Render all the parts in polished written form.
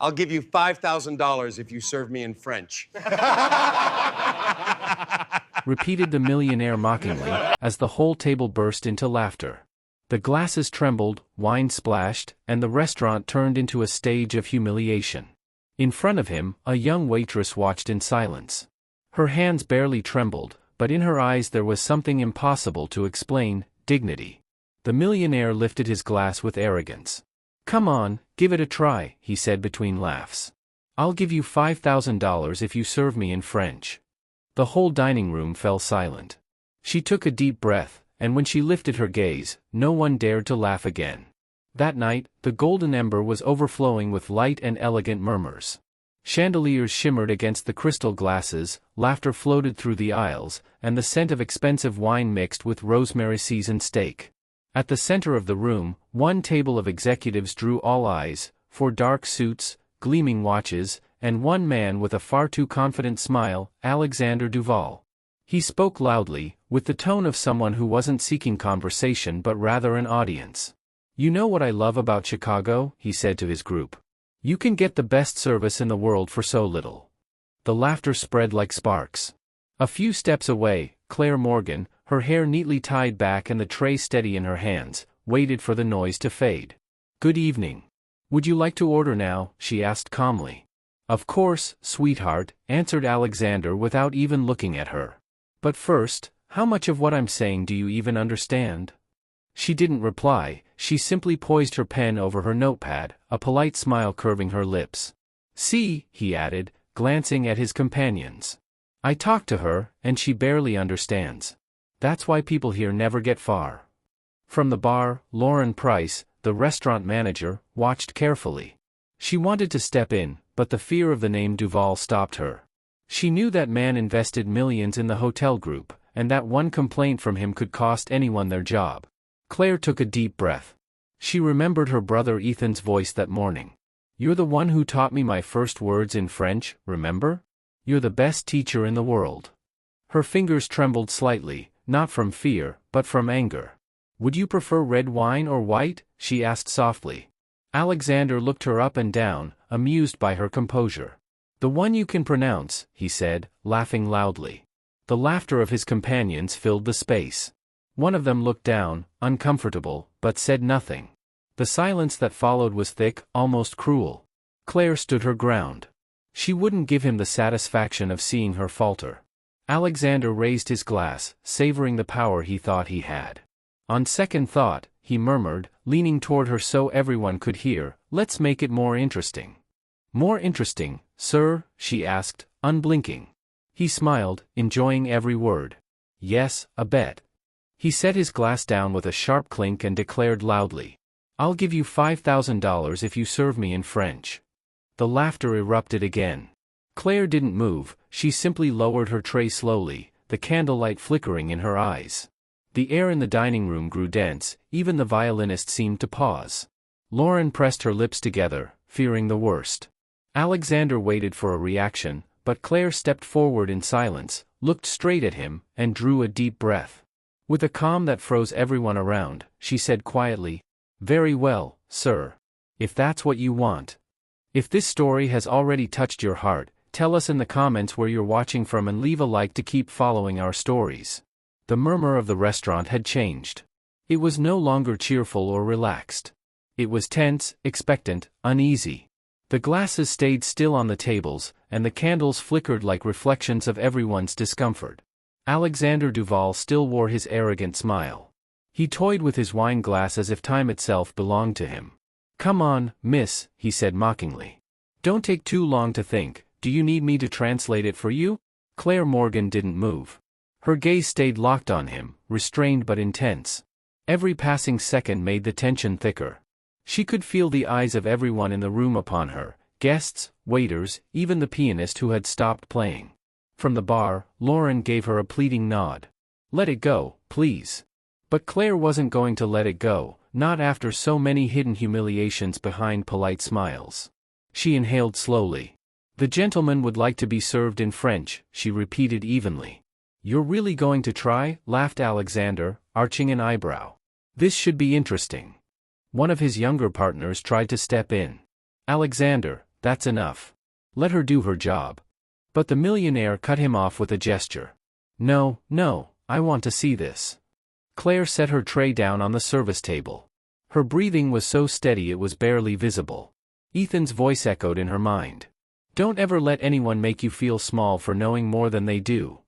I'll give you $5,000 if you serve me in French. Repeated the millionaire mockingly, as the whole table burst into laughter. The glasses trembled, wine splashed, and the restaurant turned into a stage of humiliation. In front of him, a young waitress watched in silence. Her hands barely trembled, but in her eyes there was something impossible to explain: dignity. The millionaire lifted his glass with arrogance. "Come on, give it a try," he said between laughs. "I'll give you $5,000 if you serve me in French." The whole dining room fell silent. She took a deep breath, and when she lifted her gaze, no one dared to laugh again. That night, the golden ember was overflowing with light and elegant murmurs. Chandeliers shimmered against the crystal glasses, laughter floated through the aisles, and the scent of expensive wine mixed with rosemary-seasoned steak. At the center of the room, one table of executives drew all eyes, four dark suits, gleaming watches, and one man with a far too confident smile, Alexander Duval. He spoke loudly, with the tone of someone who wasn't seeking conversation but rather an audience. "You know what I love about Chicago?" he said to his group. "You can get the best service in the world for so little." The laughter spread like sparks. A few steps away, Claire Morgan, her hair neatly tied back and the tray steady in her hands, waited for the noise to fade. "Good evening. Would you like to order now?" she asked calmly. "Of course, sweetheart," answered Alexander without even looking at her. "But first, how much of what I'm saying do you even understand?" She didn't reply, she simply poised her pen over her notepad, a polite smile curving her lips. "See," he added, glancing at his companions. "I talked to her, and she barely understands. That's why people here never get far." From the bar, Lauren Price, the restaurant manager, watched carefully. She wanted to step in, but the fear of the name Duval stopped her. She knew that man invested millions in the hotel group, and that one complaint from him could cost anyone their job. Claire took a deep breath. She remembered her brother Ethan's voice that morning. "You're the one who taught me my first words in French, remember? You're the best teacher in the world." Her fingers trembled slightly, not from fear, but from anger. "Would you prefer red wine or white?" she asked softly. Alexander looked her up and down, amused by her composure. "The one you can pronounce," he said, laughing loudly. The laughter of his companions filled the space. One of them looked down, uncomfortable, but said nothing. The silence that followed was thick, almost cruel. Claire stood her ground. She wouldn't give him the satisfaction of seeing her falter. Alexander raised his glass, savoring the power he thought he had. "On second thought," he murmured, leaning toward her so everyone could hear, "let's make it more interesting." "More interesting, sir?" she asked, unblinking. He smiled, enjoying every word. "Yes, a bet." He set his glass down with a sharp clink and declared loudly, "I'll give you $5,000 if you serve me in French." The laughter erupted again. Claire didn't move, she simply lowered her tray slowly, the candlelight flickering in her eyes. The air in the dining room grew dense, even the violinist seemed to pause. Lauren pressed her lips together, fearing the worst. Alexander waited for a reaction, but Claire stepped forward in silence, looked straight at him, and drew a deep breath. With a calm that froze everyone around, she said quietly, "Very well, sir. If that's what you want. If this story has already touched your heart, tell us in the comments where you're watching from and leave a like to keep following our stories." The murmur of the restaurant had changed. It was no longer cheerful or relaxed. It was tense, expectant, uneasy. The glasses stayed still on the tables, and the candles flickered like reflections of everyone's discomfort. Alexander Duval still wore his arrogant smile. He toyed with his wine glass as if time itself belonged to him. "Come on, miss," he said mockingly. "Don't take too long to think. Do you need me to translate it for you?" Claire Morgan didn't move. Her gaze stayed locked on him, restrained but intense. Every passing second made the tension thicker. She could feel the eyes of everyone in the room upon her, guests, waiters, even the pianist who had stopped playing. From the bar, Lauren gave her a pleading nod. "Let it go, please." But Claire wasn't going to let it go, not after so many hidden humiliations behind polite smiles. She inhaled slowly. "The gentleman would like to be served in French," she repeated evenly. "You're really going to try?" laughed Alexander, arching an eyebrow. "This should be interesting." One of his younger partners tried to step in. "Alexander, That's enough. Let her do her job. But the millionaire cut him off with a gesture. No, no, I want to see this. Claire set her tray down on the service table. Her breathing was so steady it was barely visible. Ethan's voice echoed in her mind. Don't ever let anyone make you feel small for knowing more than they do.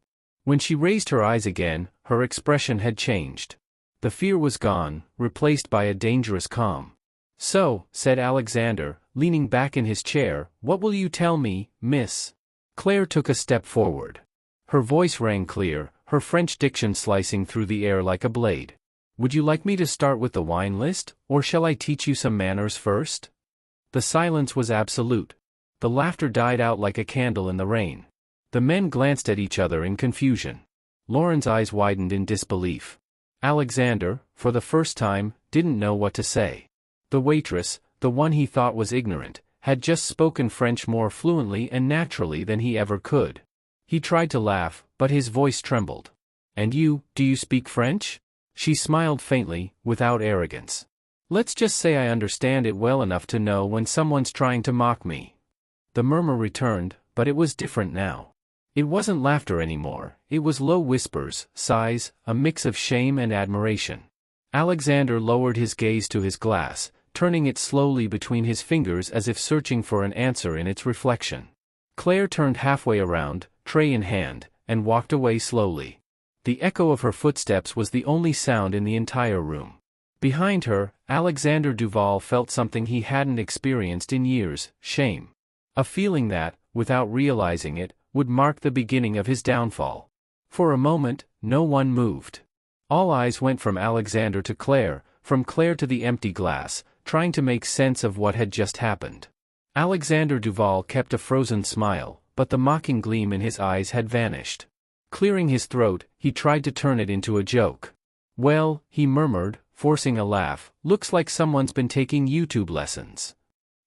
When she raised her eyes again, her expression had changed. The fear was gone, replaced by a dangerous calm. So, said Alexander, leaning back in his chair, what will you tell me, miss? Claire took a step forward. Her voice rang clear, her French diction slicing through the air like a blade. Would you like me to start with the wine list, or shall I teach you some manners first? The silence was absolute. The laughter died out like a candle in the rain. The men glanced at each other in confusion. Lauren's eyes widened in disbelief. Alexander, for the first time, didn't know what to say. The waitress, the one he thought was ignorant, had just spoken French more fluently and naturally than he ever could. He tried to laugh, but his voice trembled. And you, do you speak French? She smiled faintly, without arrogance. Let's just say I understand it well enough to know when someone's trying to mock me. The murmur returned, but it was different now. It wasn't laughter anymore, it was low whispers, sighs, a mix of shame and admiration. Alexander lowered his gaze to his glass, turning it slowly between his fingers as if searching for an answer in its reflection. Claire turned halfway around, tray in hand, and walked away slowly. The echo of her footsteps was the only sound in the entire room. Behind her, Alexander Duval felt something he hadn't experienced in years, shame. A feeling that, without realizing it, would mark the beginning of his downfall. For a moment, no one moved. All eyes went from Alexander to Claire, from Claire to the empty glass, trying to make sense of what had just happened. Alexander Duval kept a frozen smile, but the mocking gleam in his eyes had vanished. Clearing his throat, he tried to turn it into a joke. Well, he murmured, forcing a laugh, looks like someone's been taking YouTube lessons.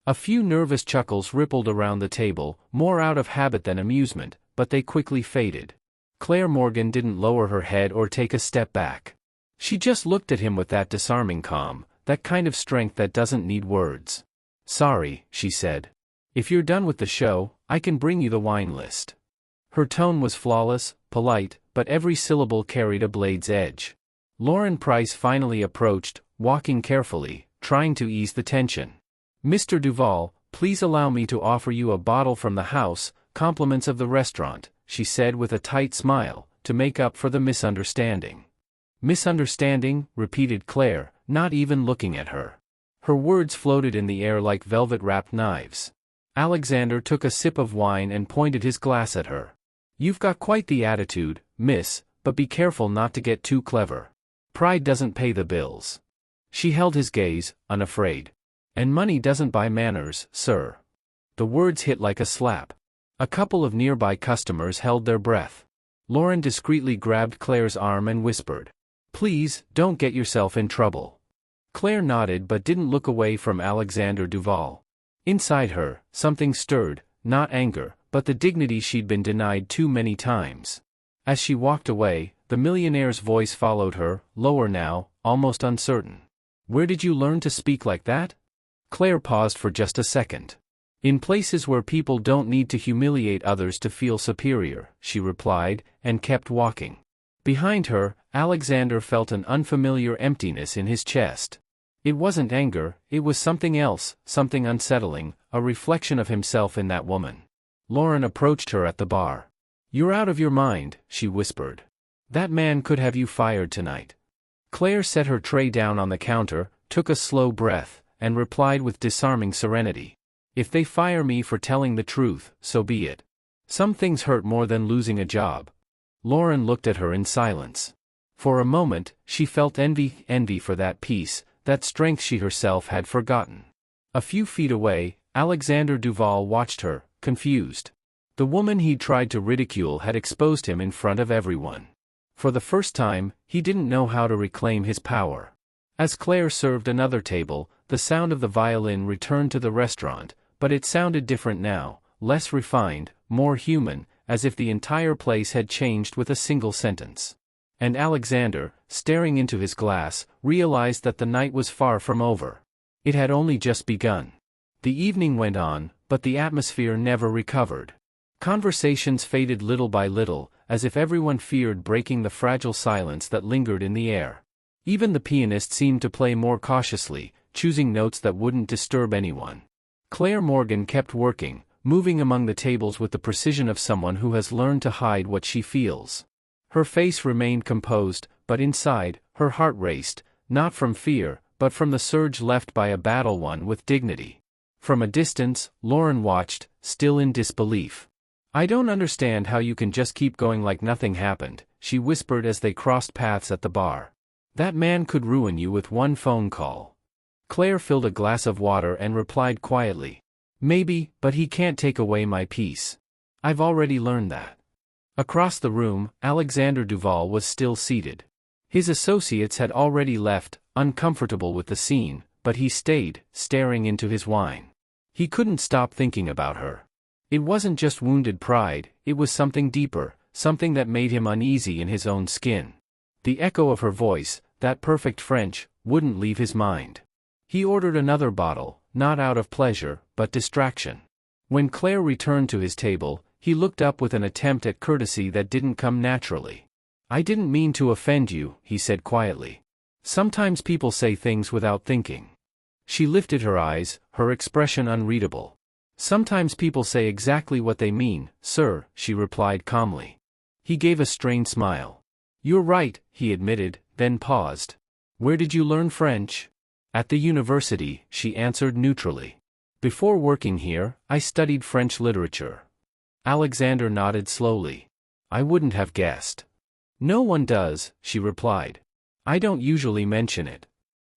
A few nervous chuckles rippled around the table, more out of habit than amusement, but they quickly faded. Claire Morgan didn't lower her head or take a step back. She just looked at him with that disarming calm, that kind of strength that doesn't need words. Sorry, she said. If you're done with the show, I can bring you the wine list. Her tone was flawless, polite, but every syllable carried a blade's edge. Lauren Price finally approached, walking carefully, trying to ease the tension. Mr. Duval, please allow me to offer you a bottle from the house, compliments of the restaurant, she said with a tight smile, to make up for the misunderstanding. Misunderstanding, repeated Claire, not even looking at her. Her words floated in the air like velvet-wrapped knives. Alexander took a sip of wine and pointed his glass at her. You've got quite the attitude, miss, but be careful not to get too clever. Pride doesn't pay the bills. She held his gaze, unafraid. And money doesn't buy manners, sir. The words hit like a slap. A couple of nearby customers held their breath. Lauren discreetly grabbed Claire's arm and whispered, Please, don't get yourself in trouble. Claire nodded but didn't look away from Alexander Duval. Inside her, something stirred, not anger, but the dignity she'd been denied too many times. As she walked away, the millionaire's voice followed her, lower now, almost uncertain. Where did you learn to speak like that? Claire paused for just a second. In places where people don't need to humiliate others to feel superior, she replied, and kept walking. Behind her, Alexander felt an unfamiliar emptiness in his chest. It wasn't anger, it was something else, something unsettling, a reflection of himself in that woman. Lauren approached her at the bar. You're out of your mind, she whispered. That man could have you fired tonight. Claire set her tray down on the counter, took a slow breath, and replied with disarming serenity. If they fire me for telling the truth, so be it. Some things hurt more than losing a job. Lauren looked at her in silence. For a moment, she felt envy for that peace, that strength she herself had forgotten. A few feet away, Alexander Duval watched her, confused. The woman he'd tried to ridicule had exposed him in front of everyone. For the first time, he didn't know how to reclaim his power. As Claire served another table, the sound of the violin returned to the restaurant, but it sounded different now, less refined, more human, as if the entire place had changed with a single sentence. And Alexander, staring into his glass, realized that the night was far from over. It had only just begun. The evening went on, but the atmosphere never recovered. Conversations faded little by little, as if everyone feared breaking the fragile silence that lingered in the air. Even the pianist seemed to play more cautiously, choosing notes that wouldn't disturb anyone. Claire Morgan kept working, moving among the tables with the precision of someone who has learned to hide what she feels. Her face remained composed, but inside, her heart raced, not from fear, but from the surge left by a battle won with dignity. From a distance, Lauren watched, still in disbelief. "I don't understand how you can just keep going like nothing happened," she whispered as they crossed paths at the bar. "That man could ruin you with one phone call." Claire filled a glass of water and replied quietly, "Maybe, but he can't take away my peace. I've already learned that." Across the room, Alexander Duval was still seated. His associates had already left, uncomfortable with the scene, but he stayed, staring into his wine. He couldn't stop thinking about her. It wasn't just wounded pride, it was something deeper, something that made him uneasy in his own skin. The echo of her voice, that perfect French, wouldn't leave his mind. He ordered another bottle, not out of pleasure, but distraction. When Claire returned to his table, he looked up with an attempt at courtesy that didn't come naturally. "I didn't mean to offend you," he said quietly. "Sometimes people say things without thinking." She lifted her eyes, her expression unreadable. "Sometimes people say exactly what they mean, sir," she replied calmly. He gave a strained smile. "You're right," he admitted, then paused. "Where did you learn French?" "At the university," she answered neutrally. "Before working here, I studied French literature." Alexander nodded slowly. "I wouldn't have guessed." "No one does," she replied. "I don't usually mention it."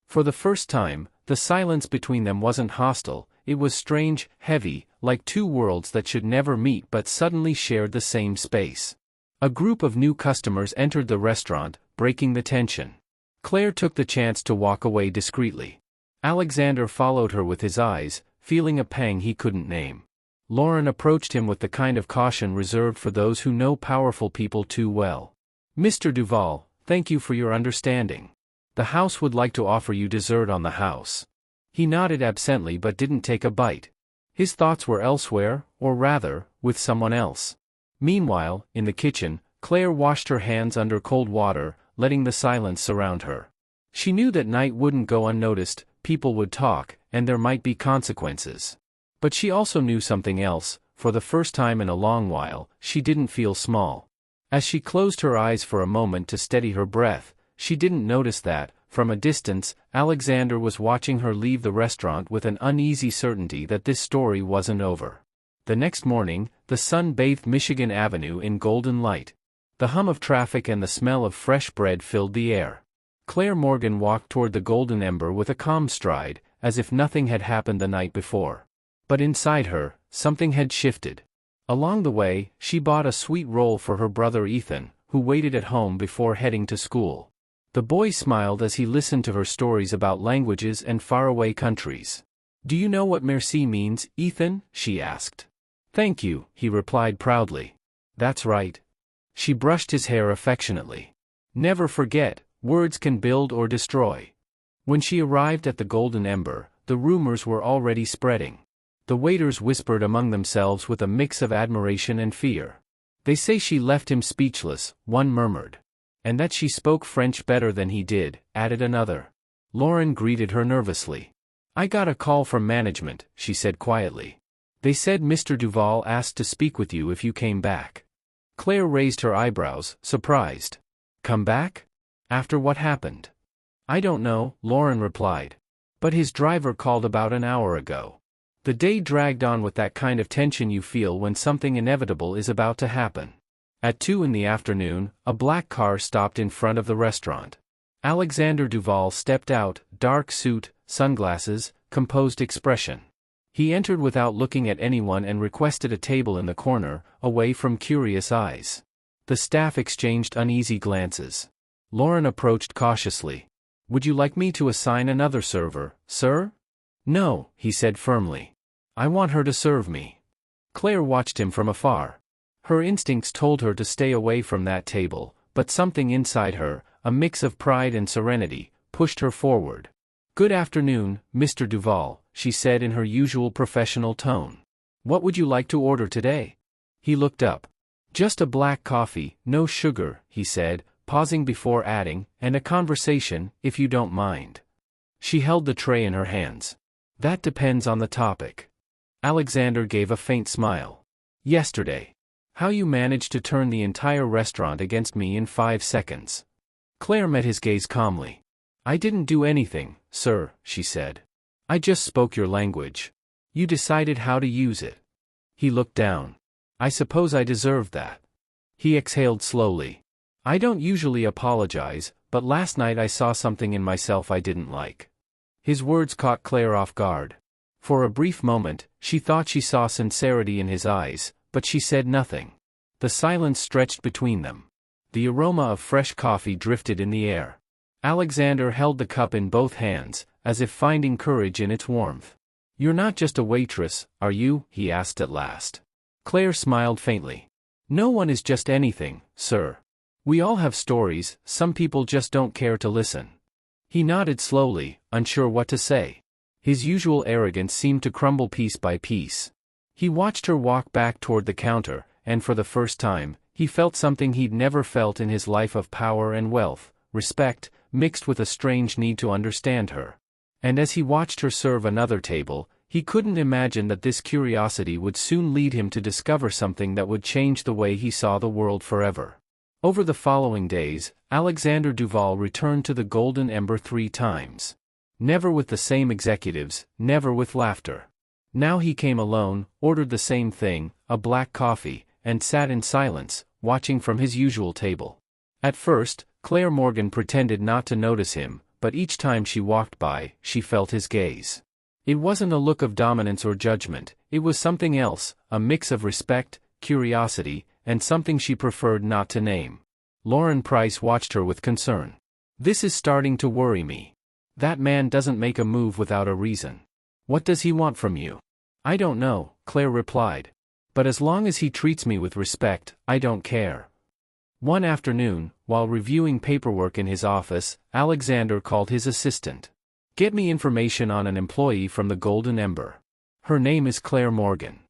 For the first time, the silence between them wasn't hostile, it was strange, heavy, like two worlds that should never meet but suddenly shared the same space. A group of new customers entered the restaurant, breaking the tension. Claire took the chance to walk away discreetly. Alexander followed her with his eyes, feeling a pang he couldn't name. Lauren approached him with the kind of caution reserved for those who know powerful people too well. "Mr. Duval, thank you for your understanding. The house would like to offer you dessert on the house." He nodded absently but didn't take a bite. His thoughts were elsewhere, or rather, with someone else. Meanwhile, in the kitchen, Claire washed her hands under cold water, letting the silence surround her. She knew that night wouldn't go unnoticed, people would talk, and there might be consequences. But she also knew something else. For the first time in a long while, she didn't feel small. As she closed her eyes for a moment to steady her breath, she didn't notice that, from a distance, Alexander was watching her leave the restaurant with an uneasy certainty that this story wasn't over. The next morning, the sun bathed Michigan Avenue in golden light. The hum of traffic and the smell of fresh bread filled the air. Claire Morgan walked toward the golden ember with a calm stride, as if nothing had happened the night before. But inside her, something had shifted. Along the way, she bought a sweet roll for her brother Ethan, who waited at home before heading to school. The boy smiled as he listened to her stories about languages and faraway countries. "Do you know what merci means, Ethan?" she asked. "Thank you," he replied proudly. "That's right." She brushed his hair affectionately. "Never forget, words can build or destroy." When she arrived at the golden ember, the rumors were already spreading. The waiters whispered among themselves with a mix of admiration and fear. "They say she left him speechless," one murmured. "And that she spoke French better than he did," added another. Lauren greeted her nervously. "I got a call from management," she said quietly. "They said Mr. Duval asked to speak with you if you came back." Claire raised her eyebrows, surprised. "Come back? After what happened?" "I don't know," Lauren replied. "But his driver called about an hour ago." The day dragged on with that kind of tension you feel when something inevitable is about to happen. At 2 in the afternoon, a black car stopped in front of the restaurant. Alexander Duval stepped out, dark suit, sunglasses, composed expression. He entered without looking at anyone and requested a table in the corner, away from curious eyes. The staff exchanged uneasy glances. Lauren approached cautiously. "Would you like me to assign another server, sir?" "No," he said firmly. "I want her to serve me." Claire watched him from afar. Her instincts told her to stay away from that table, but something inside her, a mix of pride and serenity, pushed her forward. "Good afternoon, Mr. Duval," she said in her usual professional tone. What would you like to order today? He looked up. Just a black coffee, no sugar, he said, pausing before adding, and a conversation, if you don't mind. She held the tray in her hands. That depends on the topic. Alexander gave a faint smile. Yesterday. How you managed to turn the entire restaurant against me in 5 seconds. Claire met his gaze calmly. I didn't do anything, sir, she said. I just spoke your language. You decided how to use it. He looked down. I suppose I deserved that. He exhaled slowly. I don't usually apologize, but last night I saw something in myself I didn't like. His words caught Claire off guard. For a brief moment, she thought she saw sincerity in his eyes, but she said nothing. The silence stretched between them. The aroma of fresh coffee drifted in the air. Alexander held the cup in both hands, as if finding courage in its warmth. You're not just a waitress, are you? He asked at last. Claire smiled faintly. No one is just anything, sir. We all have stories, some people just don't care to listen. He nodded slowly, unsure what to say. His usual arrogance seemed to crumble piece by piece. He watched her walk back toward the counter, and for the first time, he felt something he'd never felt in his life of power and wealth, respect, mixed with a strange need to understand her. And as he watched her serve another table, he couldn't imagine that this curiosity would soon lead him to discover something that would change the way he saw the world forever. Over the following days, Alexander Duval returned to the Golden Ember 3 times. Never with the same executives, never with laughter. Now he came alone, ordered the same thing, a black coffee, and sat in silence, watching from his usual table. At first, Claire Morgan pretended not to notice him, but each time she walked by, she felt his gaze. It wasn't a look of dominance or judgment, it was something else, a mix of respect, curiosity, and something she preferred not to name. Lauren Price watched her with concern. This is starting to worry me. That man doesn't make a move without a reason. What does he want from you? I don't know, Claire replied. But as long as he treats me with respect, I don't care. One afternoon, while reviewing paperwork in his office, Alexander called his assistant. Get me information on an employee from the Golden Ember. Her name is Claire Morgan.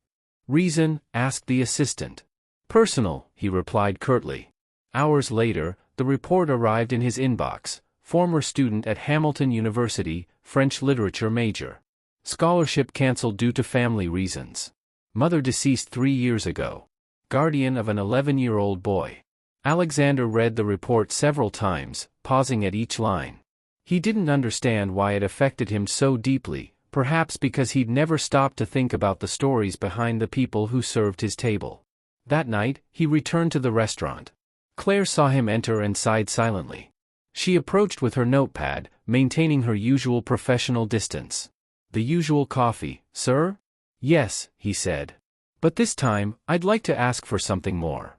Reason? Asked the assistant. Personal, he replied curtly. Hours later, the report arrived in his inbox. Former student at Hamilton University, French literature major. Scholarship cancelled due to family reasons. Mother deceased 3 years ago. Guardian of an 11-year-old boy. Alexander read the report several times, pausing at each line. He didn't understand why it affected him so deeply, perhaps because he'd never stopped to think about the stories behind the people who served his table. That night, he returned to the restaurant. Claire saw him enter and sighed silently. She approached with her notepad, maintaining her usual professional distance. The usual coffee, sir? Yes, he said. But this time, I'd like to ask for something more.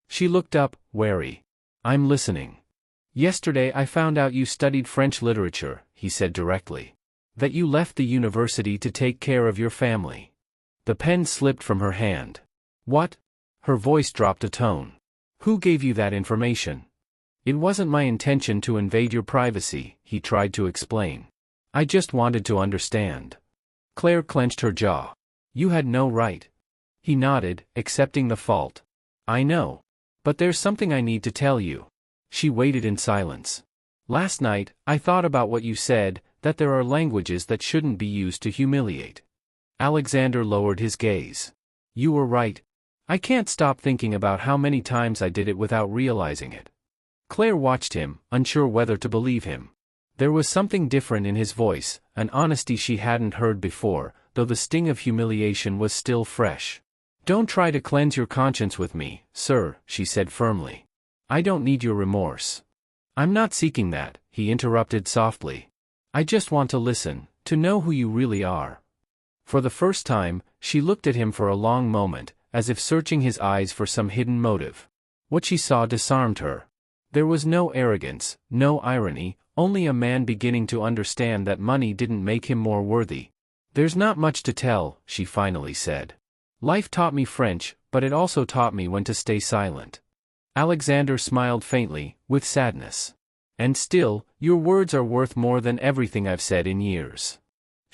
She looked up, wary. I'm listening. Yesterday I found out you studied French literature, he said directly. That you left the university to take care of your family. The pen slipped from her hand. What? Her voice dropped a tone. Who gave you that information? It wasn't my intention to invade your privacy, he tried to explain. I just wanted to understand. Claire clenched her jaw. You had no right. He nodded, accepting the fault. I know. But there's something I need to tell you. She waited in silence. Last night, I thought about what you said, that there are languages that shouldn't be used to humiliate. Alexander lowered his gaze. You were right. I can't stop thinking about how many times I did it without realizing it. Claire watched him, unsure whether to believe him. There was something different in his voice, an honesty she hadn't heard before, though the sting of humiliation was still fresh. Don't try to cleanse your conscience with me, sir, she said firmly. I don't need your remorse. I'm not seeking that, he interrupted softly. I just want to listen, to know who you really are. For the first time, she looked at him for a long moment, as if searching his eyes for some hidden motive. What she saw disarmed her. There was no arrogance, no irony, only a man beginning to understand that money didn't make him more worthy. There's not much to tell, she finally said. Life taught me French, but it also taught me when to stay silent. Alexander smiled faintly, with sadness. And still, your words are worth more than everything I've said in years.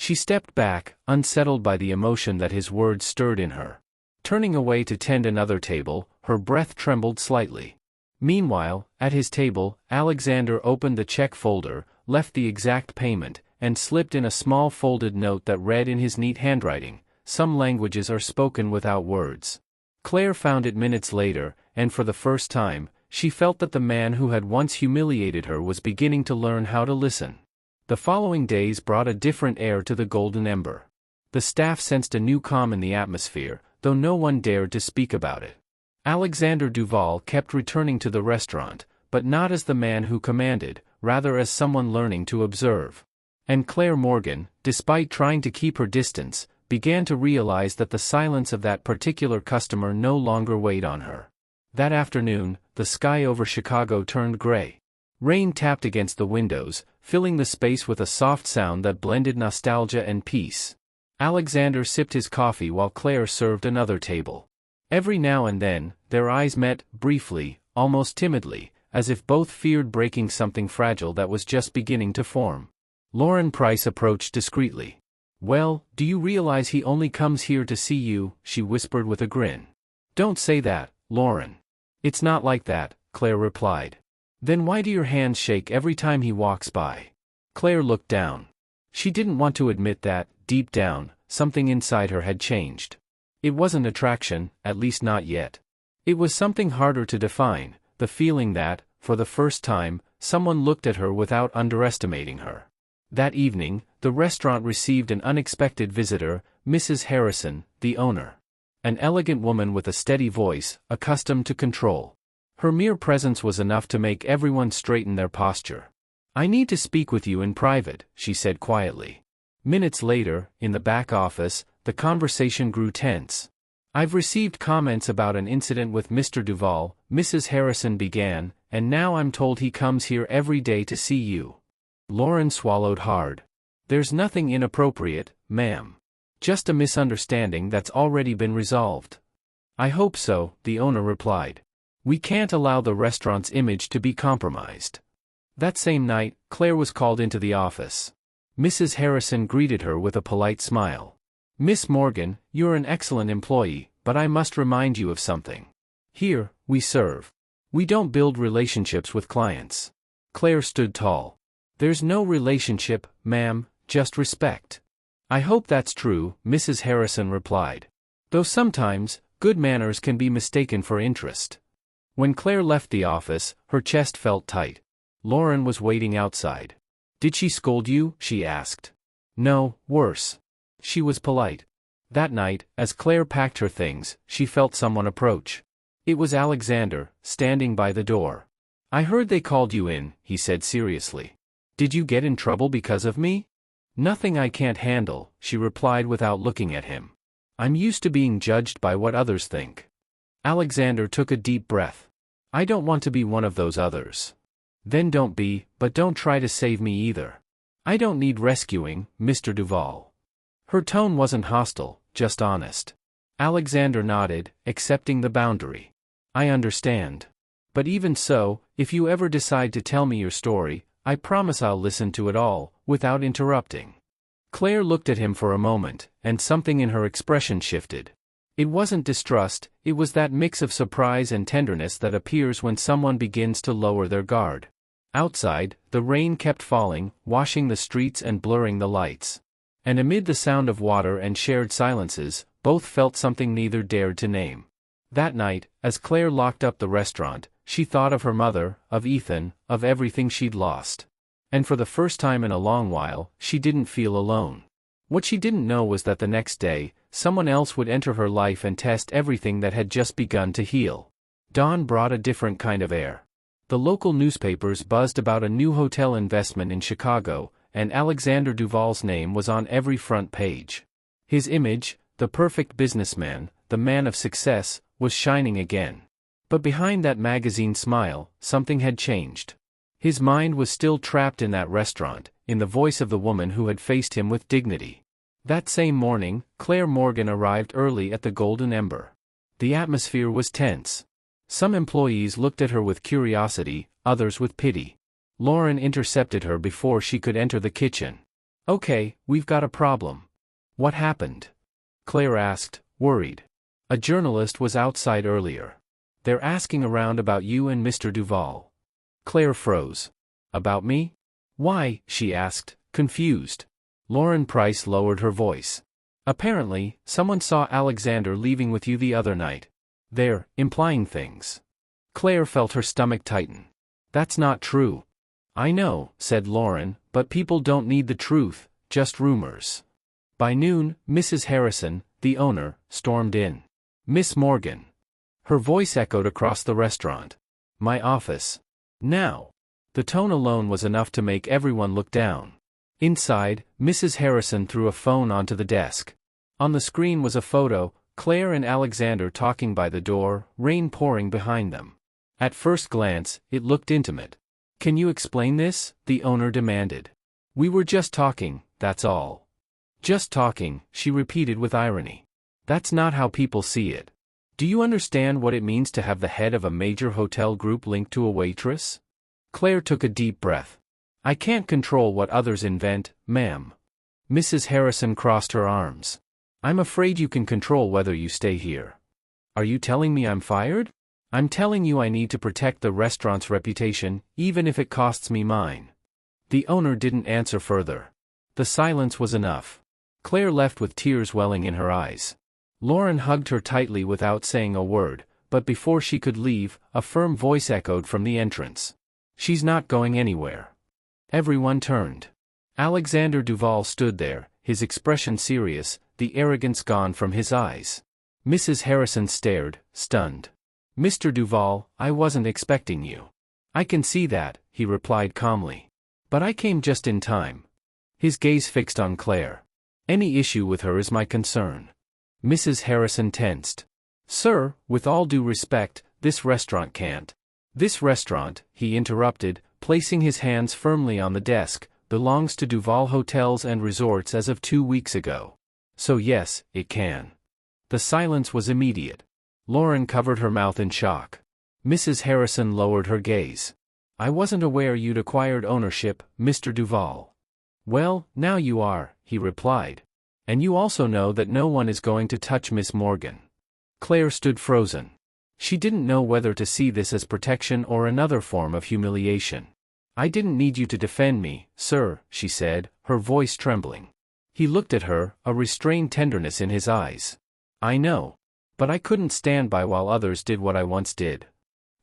She stepped back, unsettled by the emotion that his words stirred in her. Turning away to tend another table, her breath trembled slightly. Meanwhile, at his table, Alexander opened the check folder, left the exact payment, and slipped in a small folded note that read in his neat handwriting, "Some languages are spoken without words." Claire found it minutes later, and for the first time, she felt that the man who had once humiliated her was beginning to learn how to listen. The following days brought a different air to the Golden Ember. The staff sensed a new calm in the atmosphere, though no one dared to speak about it. Alexander Duval kept returning to the restaurant, but not as the man who commanded, rather as someone learning to observe. And Claire Morgan, despite trying to keep her distance, began to realize that the silence of that particular customer no longer weighed on her. That afternoon, the sky over Chicago turned gray. Rain tapped against the windows, filling the space with a soft sound that blended nostalgia and peace. Alexander sipped his coffee while Claire served another table. Every now and then, their eyes met, briefly, almost timidly, as if both feared breaking something fragile that was just beginning to form. Lauren Price approached discreetly. "Well, do you realize he only comes here to see you?" she whispered with a grin. "Don't say that, Lauren." "It's not like that," Claire replied. "Then why do your hands shake every time he walks by?" Claire looked down. She didn't want to admit that, deep down, something inside her had changed. It wasn't attraction, at least not yet. It was something harder to define, the feeling that, for the first time, someone looked at her without underestimating her. That evening, the restaurant received an unexpected visitor, Mrs. Harrison, the owner. An elegant woman with a steady voice, accustomed to control. Her mere presence was enough to make everyone straighten their posture. "I need to speak with you in private," she said quietly. Minutes later, in the back office, the conversation grew tense. "I've received comments about an incident with Mr. Duval," Mrs. Harrison began, "and now I'm told he comes here every day to see you." Lauren swallowed hard. "There's nothing inappropriate, ma'am. Just a misunderstanding that's already been resolved." "I hope so," the owner replied. "We can't allow the restaurant's image to be compromised." That same night, Claire was called into the office. Mrs. Harrison greeted her with a polite smile. "Miss Morgan, you're an excellent employee, but I must remind you of something. Here, we serve. We don't build relationships with clients." Claire stood tall. "There's no relationship, ma'am, just respect." "I hope that's true," Mrs. Harrison replied. "Though sometimes, good manners can be mistaken for interest." When Claire left the office, her chest felt tight. Lauren was waiting outside. "Did she scold you?" she asked. "No, worse. She was polite." That night, as Claire packed her things, she felt someone approach. It was Alexander, standing by the door. "I heard they called you in," he said seriously. "Did you get in trouble because of me?" "Nothing I can't handle," she replied without looking at him. "I'm used to being judged by what others think." Alexander took a deep breath. "I don't want to be one of those others." "Then don't be, but don't try to save me either. I don't need rescuing, Mr. Duval." Her tone wasn't hostile, just honest. Alexander nodded, accepting the boundary. "I understand. But even so, if you ever decide to tell me your story, I promise I'll listen to it all, without interrupting." Claire looked at him for a moment, and something in her expression shifted. It wasn't distrust, it was that mix of surprise and tenderness that appears when someone begins to lower their guard. Outside, the rain kept falling, washing the streets and blurring the lights. And amid the sound of water and shared silences, both felt something neither dared to name. That night, as Claire locked up the restaurant, she thought of her mother, of Ethan, of everything she'd lost. And for the first time in a long while, she didn't feel alone. What she didn't know was that the next day, someone else would enter her life and test everything that had just begun to heal. Dawn brought a different kind of air. The local newspapers buzzed about a new hotel investment in Chicago, and Alexander Duval's name was on every front page. His image, the perfect businessman, the man of success, was shining again. But behind that magazine smile, something had changed. His mind was still trapped in that restaurant, in the voice of the woman who had faced him with dignity. That same morning, Claire Morgan arrived early at the Golden Ember. The atmosphere was tense. Some employees looked at her with curiosity, others with pity. Lauren intercepted her before she could enter the kitchen. Okay, we've got a problem. What happened? Claire asked, worried. A journalist was outside earlier. They're asking around about you and Mr. Duval. Claire froze. About me? Why? She asked, confused. Lauren Price lowered her voice. Apparently, someone saw Alexander leaving with you the other night. They're implying things. Claire felt her stomach tighten. That's not true. I know, said Lauren, but people don't need the truth, just rumors. By noon, Mrs. Harrison, the owner, stormed in. Miss Morgan. Her voice echoed across the restaurant. My office. Now. The tone alone was enough to make everyone look down. Inside, Mrs. Harrison threw a phone onto the desk. On the screen was a photo, Claire and Alexander talking by the door, rain pouring behind them. At first glance, it looked intimate. Can you explain this? The owner demanded. We were just talking, that's all. Just talking, she repeated with irony. That's not how people see it. Do you understand what it means to have the head of a major hotel group linked to a waitress? Claire took a deep breath. I can't control what others invent, ma'am. Mrs. Harrison crossed her arms. I'm afraid you can control whether you stay here. Are you telling me I'm fired? I'm telling you I need to protect the restaurant's reputation, even if it costs me mine. The owner didn't answer further. The silence was enough. Claire left with tears welling in her eyes. Lauren hugged her tightly without saying a word, but before she could leave, a firm voice echoed from the entrance. She's not going anywhere. Everyone turned. Alexander Duval stood there, his expression serious, the arrogance gone from his eyes. Mrs. Harrison stared, stunned. Mr. Duval, I wasn't expecting you. I can see that, he replied calmly. But I came just in time. His gaze fixed on Claire. Any issue with her is my concern. Mrs. Harrison tensed. Sir, with all due respect, this restaurant can't. This restaurant, he interrupted, placing his hands firmly on the desk, belongs to Duval Hotels and Resorts as of 2 weeks ago. So yes, it can. The silence was immediate. Lauren covered her mouth in shock. Mrs. Harrison lowered her gaze. I wasn't aware you'd acquired ownership, Mr. Duval. Well, now you are, he replied. And you also know that no one is going to touch Miss Morgan. Claire stood frozen. She didn't know whether to see this as protection or another form of humiliation. I didn't need you to defend me, sir, she said, her voice trembling. He looked at her, a restrained tenderness in his eyes. I know. But I couldn't stand by while others did what I once did.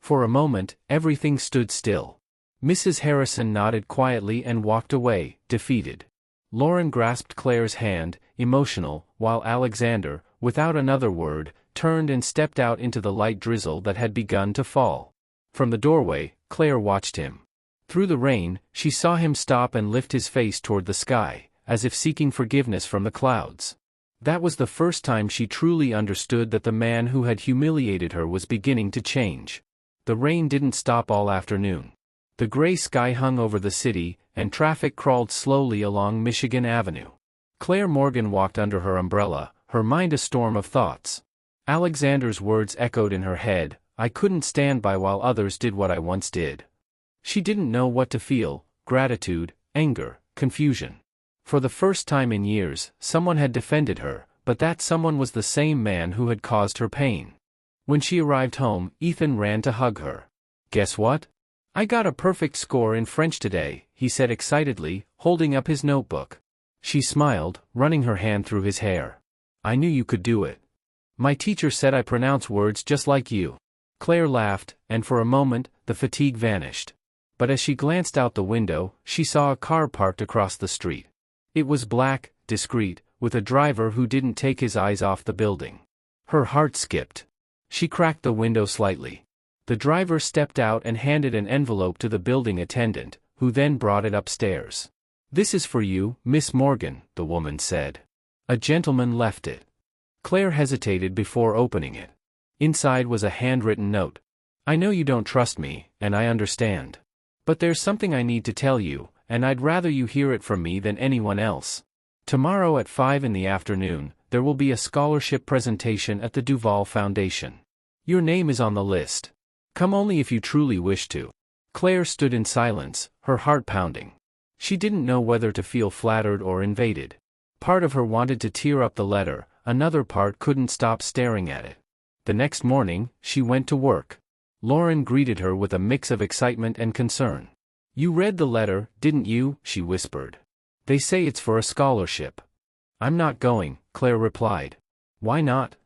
For a moment, everything stood still. Mrs. Harrison nodded quietly and walked away, defeated. Lauren grasped Claire's hand, emotional, while Alexander, without another word, turned and stepped out into the light drizzle that had begun to fall. From the doorway, Claire watched him. Through the rain, she saw him stop and lift his face toward the sky, as if seeking forgiveness from the clouds. That was the first time she truly understood that the man who had humiliated her was beginning to change. The rain didn't stop all afternoon. The gray sky hung over the city, and traffic crawled slowly along Michigan Avenue. Claire Morgan walked under her umbrella, her mind a storm of thoughts. Alexander's words echoed in her head, I couldn't stand by while others did what I once did. She didn't know what to feel, gratitude, anger, confusion. For the first time in years, someone had defended her, but that someone was the same man who had caused her pain. When she arrived home, Ethan ran to hug her. Guess what? I got a perfect score in French today, he said excitedly, holding up his notebook. She smiled, running her hand through his hair. I knew you could do it. My teacher said I pronounce words just like you. Claire laughed, and for a moment, the fatigue vanished. But as she glanced out the window, she saw a car parked across the street. It was black, discreet, with a driver who didn't take his eyes off the building. Her heart skipped. She cracked the window slightly. The driver stepped out and handed an envelope to the building attendant, who then brought it upstairs. This is for you, Miss Morgan, the woman said. A gentleman left it. Claire hesitated before opening it. Inside was a handwritten note. I know you don't trust me, and I understand. But there's something I need to tell you, and I'd rather you hear it from me than anyone else. Tomorrow at 5 in the afternoon, there will be a scholarship presentation at the Duval Foundation. Your name is on the list. Come only if you truly wish to. Claire stood in silence, her heart pounding. She didn't know whether to feel flattered or invaded. Part of her wanted to tear up the letter, another part couldn't stop staring at it. The next morning, she went to work. Lauren greeted her with a mix of excitement and concern. "You read the letter, didn't you?" she whispered. "They say it's for a scholarship." "I'm not going," Claire replied. "Why not?"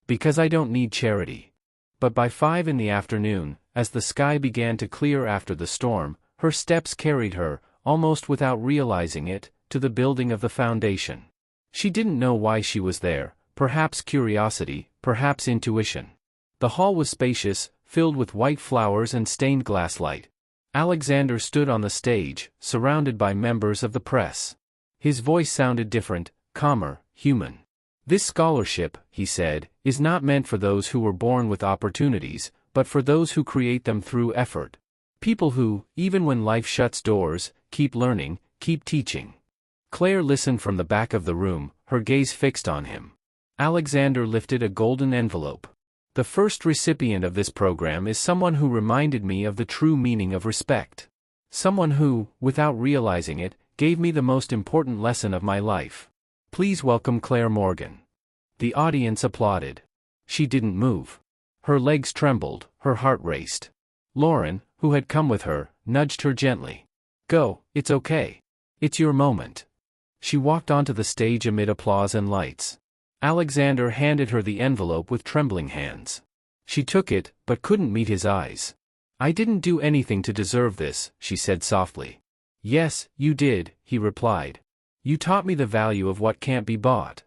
"Because I don't need charity." But by 5 in the afternoon, as the sky began to clear after the storm, her steps carried her, almost without realizing it, to the building of the foundation. She didn't know why she was there, perhaps curiosity, perhaps intuition. The hall was spacious, filled with white flowers and stained glass light. Alexander stood on the stage, surrounded by members of the press. His voice sounded different, calmer, human. "This scholarship," he said, "is not meant for those who were born with opportunities, but for those who create them through effort. People who, even when life shuts doors, keep learning, keep teaching." Claire listened from the back of the room, her gaze fixed on him. Alexander lifted a golden envelope. "The first recipient of this program is someone who reminded me of the true meaning of respect. Someone who, without realizing it, gave me the most important lesson of my life. Please welcome Claire Morgan." The audience applauded. She didn't move. Her legs trembled, her heart raced. Lauren, who had come with her, nudged her gently. "Go, it's okay. It's your moment." She walked onto the stage amid applause and lights. Alexander handed her the envelope with trembling hands. She took it, but couldn't meet his eyes. "I didn't do anything to deserve this," she said softly. "Yes, you did," he replied. "You taught me the value of what can't be bought."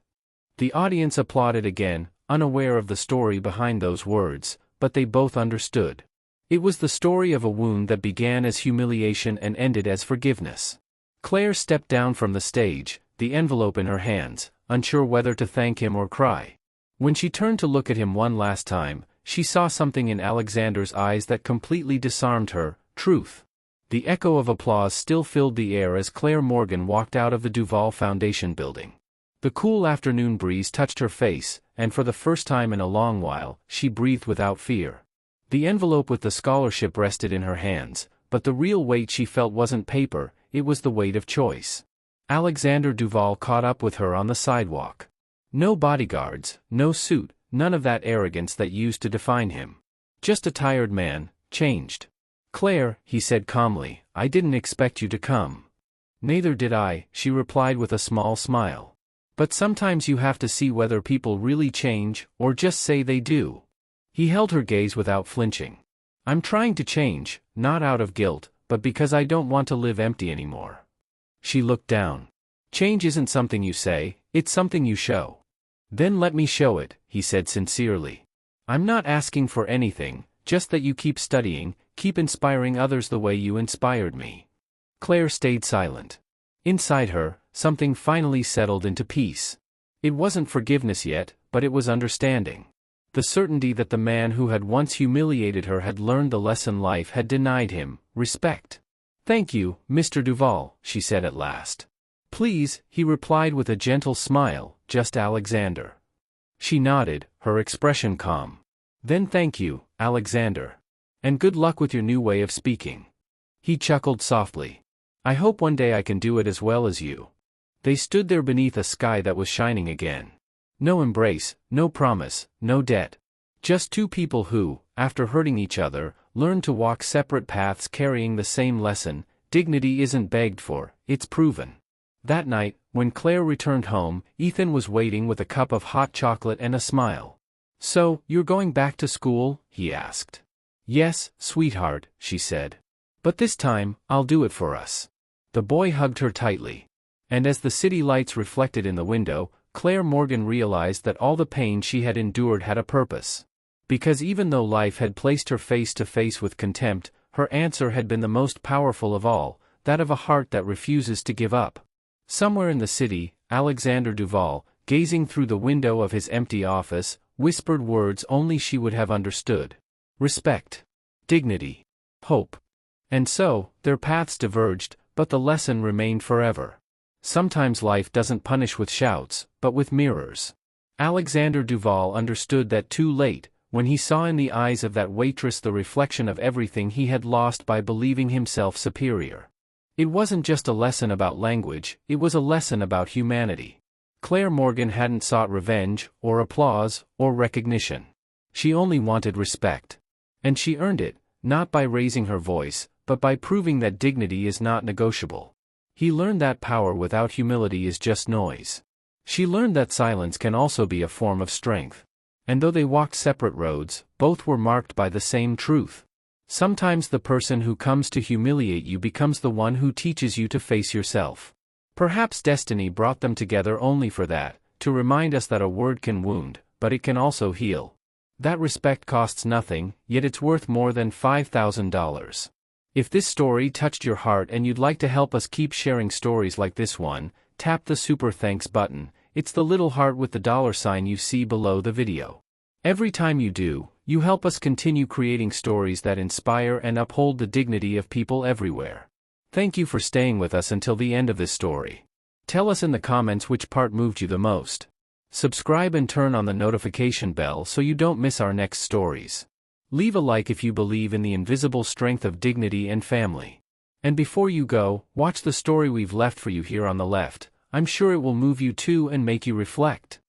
The audience applauded again, unaware of the story behind those words, but they both understood. It was the story of a wound that began as humiliation and ended as forgiveness. Claire stepped down from the stage, the envelope in her hands, unsure whether to thank him or cry. When she turned to look at him one last time, she saw something in Alexander's eyes that completely disarmed her: truth. The echo of applause still filled the air as Claire Morgan walked out of the Duval Foundation building. The cool afternoon breeze touched her face, and for the first time in a long while, she breathed without fear. The envelope with the scholarship rested in her hands, but the real weight she felt wasn't paper, it was the weight of choice. Alexander Duval caught up with her on the sidewalk. No bodyguards, no suit, none of that arrogance that used to define him. Just a tired man, changed. "Claire," he said calmly, "I didn't expect you to come." "Neither did I," she replied with a small smile. "But sometimes you have to see whether people really change, or just say they do." He held her gaze without flinching. "I'm trying to change, not out of guilt, but because I don't want to live empty anymore." She looked down. "Change isn't something you say, it's something you show." "Then let me show it," he said sincerely. "I'm not asking for anything, just that you keep studying, keep inspiring others the way you inspired me." Claire stayed silent. Inside her, something finally settled into peace. It wasn't forgiveness yet, but it was understanding. The certainty that the man who had once humiliated her had learned the lesson life had denied him: respect. "Thank you, Mr. Duval," she said at last. "Please," he replied with a gentle smile, "just Alexander." She nodded, her expression calm. "Then thank you, Alexander. And good luck with your new way of speaking." He chuckled softly. "I hope one day I can do it as well as you." They stood there beneath a sky that was shining again. No embrace, no promise, no debt. Just two people who, after hurting each other, learned to walk separate paths carrying the same lesson: dignity isn't begged for, it's proven. That night, when Claire returned home, Ethan was waiting with a cup of hot chocolate and a smile. "So, you're going back to school?" he asked. "Yes, sweetheart," she said. "But this time, I'll do it for us." The boy hugged her tightly. And as the city lights reflected in the window, Claire Morgan realized that all the pain she had endured had a purpose. Because even though life had placed her face to face with contempt, her answer had been the most powerful of all, that of a heart that refuses to give up. Somewhere in the city, Alexander Duval, gazing through the window of his empty office, whispered words only she would have understood. Respect. Dignity. Hope. And so, their paths diverged, but the lesson remained forever. Sometimes life doesn't punish with shouts, but with mirrors. Alexander Duval understood that too late, when he saw in the eyes of that waitress the reflection of everything he had lost by believing himself superior. It wasn't just a lesson about language, it was a lesson about humanity. Claire Morgan hadn't sought revenge, or applause, or recognition. She only wanted respect. And she earned it, not by raising her voice, but by proving that dignity is not negotiable. He learned that power without humility is just noise. She learned that silence can also be a form of strength. And though they walked separate roads, both were marked by the same truth. Sometimes the person who comes to humiliate you becomes the one who teaches you to face yourself. Perhaps destiny brought them together only for that, to remind us that a word can wound, but it can also heal. That respect costs nothing, yet it's worth more than $5,000. If this story touched your heart and you'd like to help us keep sharing stories like this one, tap the super thanks button. It's the little heart with the $ you see below the video. Every time you do, you help us continue creating stories that inspire and uphold the dignity of people everywhere. Thank you for staying with us until the end of this story. Tell us in the comments which part moved you the most. Subscribe and turn on the notification bell so you don't miss our next stories. Leave a like if you believe in the invisible strength of dignity and family. And before you go, watch the story we've left for you here on the left. I'm sure it will move you too and make you reflect.